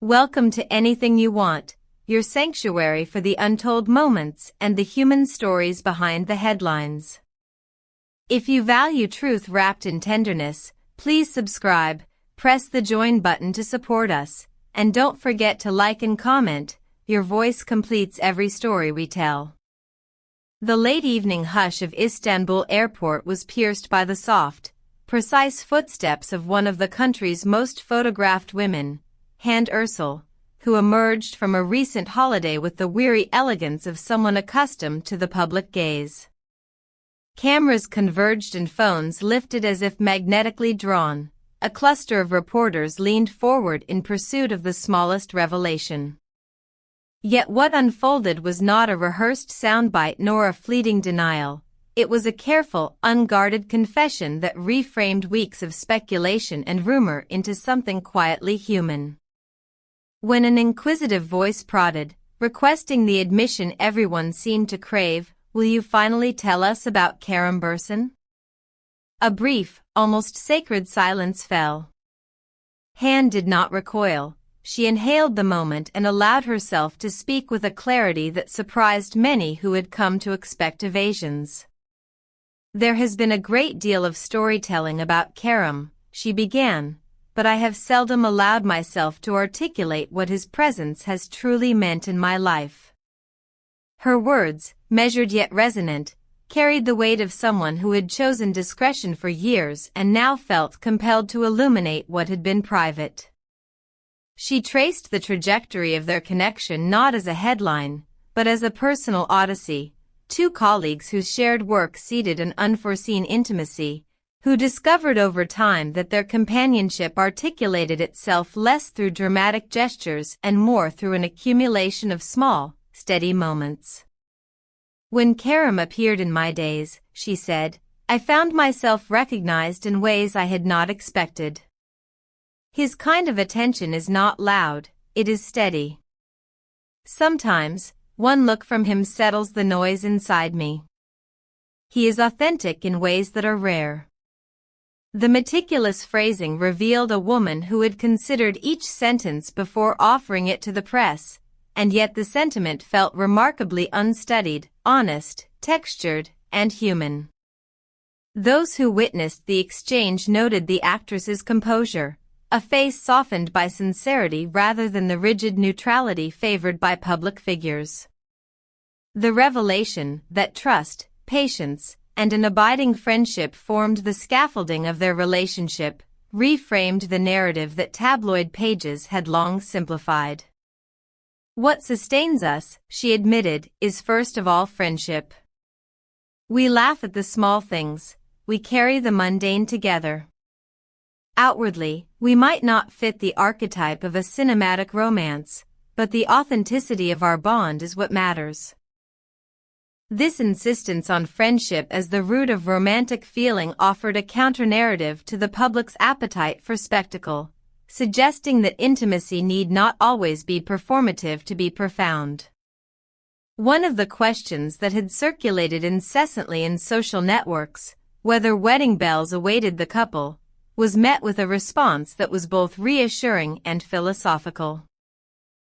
Welcome to Anything You Want, your sanctuary for the untold moments and the human stories behind the headlines. If you value truth wrapped in tenderness, please subscribe, press the join button to support us, and don't forget to like and comment. Your voice completes every story we tell. The late evening hush of Istanbul airport was pierced by the soft, precise footsteps of one of the country's most photographed women, Hande Erçel, who emerged from a recent holiday with the weary elegance of someone accustomed to the public gaze. Cameras converged and phones lifted as if magnetically drawn. A cluster of reporters leaned forward in pursuit of the smallest revelation. Yet what unfolded was not a rehearsed soundbite nor a fleeting denial. It was a careful, unguarded confession that reframed weeks of speculation and rumor into something quietly human. When an inquisitive voice prodded, requesting the admission everyone seemed to crave, "Will you finally tell us about Kerem?" A brief, almost sacred silence fell. Hande did not recoil. She inhaled the moment and allowed herself to speak with a clarity that surprised many who had come to expect evasions. "There has been a great deal of storytelling about Kerem," she began, "but I have seldom allowed myself to articulate what his presence has truly meant in my life." Her words, measured yet resonant, carried the weight of someone who had chosen discretion for years and now felt compelled to illuminate what had been private. She traced the trajectory of their connection not as a headline, but as a personal odyssey, two colleagues whose shared work seeded an unforeseen intimacy, who discovered over time that their companionship articulated itself less through dramatic gestures and more through an accumulation of small, steady moments. "When Kerem appeared in my days," she said, "I found myself recognized in ways I had not expected. His kind of attention is not loud, it is steady. Sometimes, one look from him settles the noise inside me. He is authentic in ways that are rare." The meticulous phrasing revealed a woman who had considered each sentence before offering it to the press, and yet the sentiment felt remarkably unstudied, honest, textured, and human. Those who witnessed the exchange noted the actress's composure, a face softened by sincerity rather than the rigid neutrality favored by public figures. The revelation that trust, patience, and an abiding friendship formed the scaffolding of their relationship, reframed the narrative that tabloid pages had long simplified. "What sustains us," she admitted, "is first of all friendship. We laugh at the small things, we carry the mundane together. Outwardly, we might not fit the archetype of a cinematic romance, but the authenticity of our bond is what matters." This insistence on friendship as the root of romantic feeling offered a counter-narrative to the public's appetite for spectacle, suggesting that intimacy need not always be performative to be profound. One of the questions that had circulated incessantly in social networks, whether wedding bells awaited the couple, was met with a response that was both reassuring and philosophical.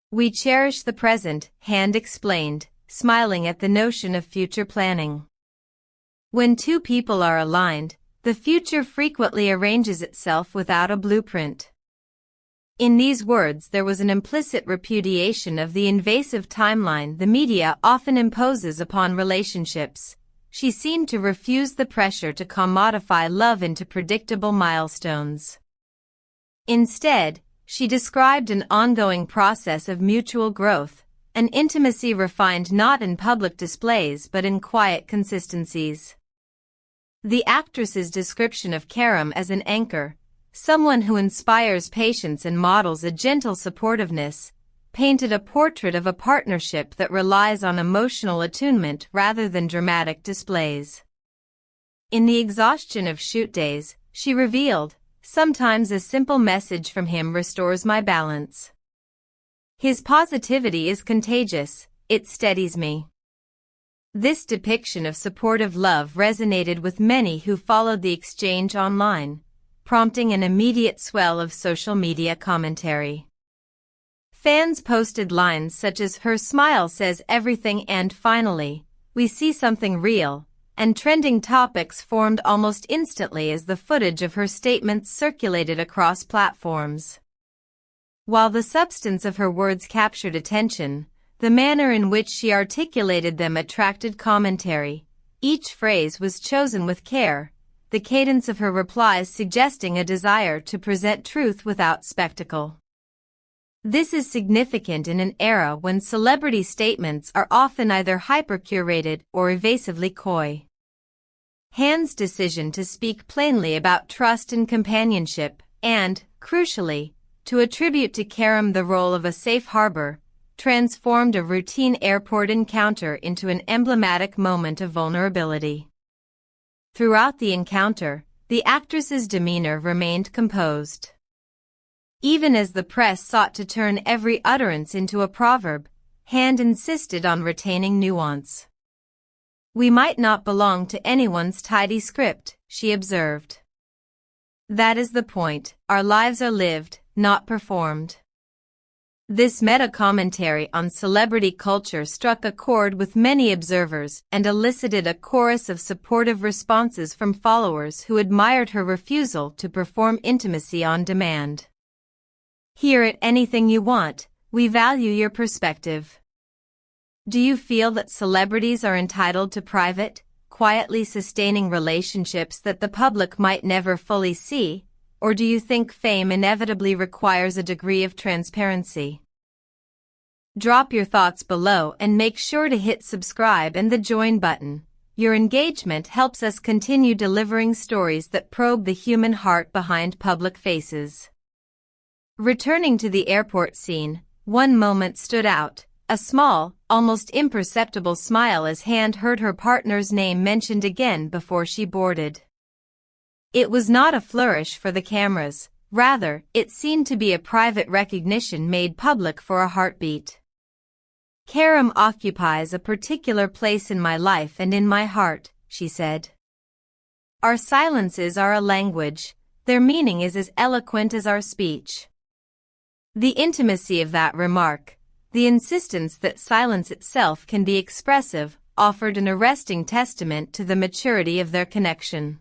"We cherish the present," Hande explained, smiling at the notion of future planning. "When two people are aligned, the future frequently arranges itself without a blueprint." In these words there was an implicit repudiation of the invasive timeline the media often imposes upon relationships. She seemed to refuse the pressure to commodify love into predictable milestones. Instead, she described an ongoing process of mutual growth, an intimacy refined not in public displays but in quiet consistencies. The actress's description of Kerem as an anchor, someone who inspires patience and models a gentle supportiveness, painted a portrait of a partnership that relies on emotional attunement rather than dramatic displays. "In the exhaustion of shoot days," she revealed, "sometimes a simple message from him restores my balance. His positivity is contagious, it steadies me." This depiction of supportive love resonated with many who followed the exchange online, prompting an immediate swell of social media commentary. Fans posted lines such as "Her smile says everything" and "Finally, we see something real," and trending topics formed almost instantly as the footage of her statements circulated across platforms. While the substance of her words captured attention, the manner in which she articulated them attracted commentary. Each phrase was chosen with care, the cadence of her replies suggesting a desire to present truth without spectacle. This is significant in an era when celebrity statements are often either hyper-curated or evasively coy. Hande's decision to speak plainly about trust and companionship, and, crucially, to attribute to Kerem the role of a safe harbor, transformed a routine airport encounter into an emblematic moment of vulnerability. Throughout the encounter, the actress's demeanor remained composed. Even as the press sought to turn every utterance into a proverb, Hande insisted on retaining nuance. "We might not belong to anyone's tidy script," she observed. "That is the point, our lives are lived, not performed." This meta-commentary on celebrity culture struck a chord with many observers and elicited a chorus of supportive responses from followers who admired her refusal to perform intimacy on demand. Here at Anything You Want, we value your perspective. Do you feel that celebrities are entitled to private, quietly sustaining relationships that the public might never fully see, or do you think fame inevitably requires a degree of transparency? Drop your thoughts below and make sure to hit subscribe and the join button. Your engagement helps us continue delivering stories that probe the human heart behind public faces. Returning to the airport scene, one moment stood out, a small, almost imperceptible smile as Hande heard her partner's name mentioned again before she boarded. It was not a flourish for the cameras, rather, it seemed to be a private recognition made public for a heartbeat. "Kerem occupies a particular place in my life and in my heart," she said. "Our silences are a language, their meaning is as eloquent as our speech." The intimacy of that remark, the insistence that silence itself can be expressive, offered an arresting testament to the maturity of their connection.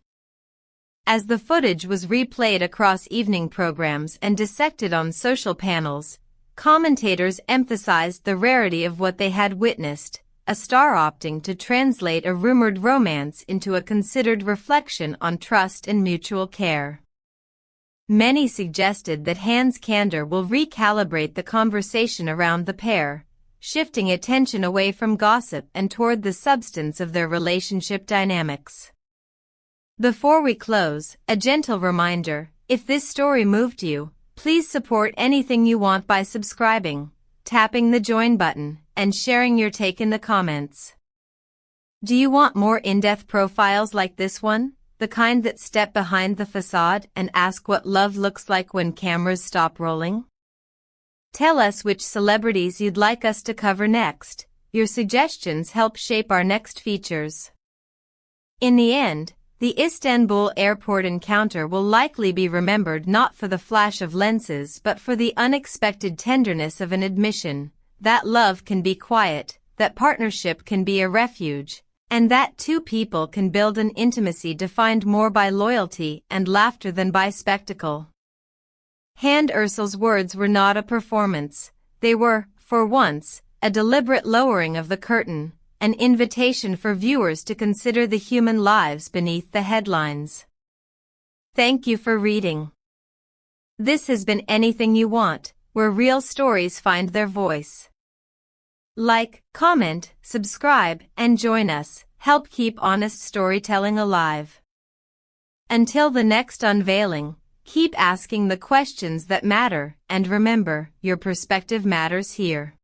As the footage was replayed across evening programs and dissected on social panels, commentators emphasized the rarity of what they had witnessed, a star opting to translate a rumored romance into a considered reflection on trust and mutual care. Many suggested that Hande's candor will recalibrate the conversation around the pair, shifting attention away from gossip and toward the substance of their relationship dynamics. Before we close, a gentle reminder, if this story moved you, please support Anything You Want by subscribing, tapping the join button, and sharing your take in the comments. Do you want more in-depth profiles like this one? The kind that step behind the facade and ask what love looks like when cameras stop rolling? Tell us which celebrities you'd like us to cover next. Your suggestions help shape our next features. In the end, the Istanbul airport encounter will likely be remembered not for the flash of lenses but for the unexpected tenderness of an admission that love can be quiet, that partnership can be a refuge, and that two people can build an intimacy defined more by loyalty and laughter than by spectacle. Hande Erçel's words were not a performance. They were, for once, a deliberate lowering of the curtain, an invitation for viewers to consider the human lives beneath the headlines. Thank you for reading. This has been Anything You Want, where real stories find their voice. Like, comment, subscribe, and join us. Help keep honest storytelling alive. Until the next unveiling, keep asking the questions that matter, and remember, your perspective matters here.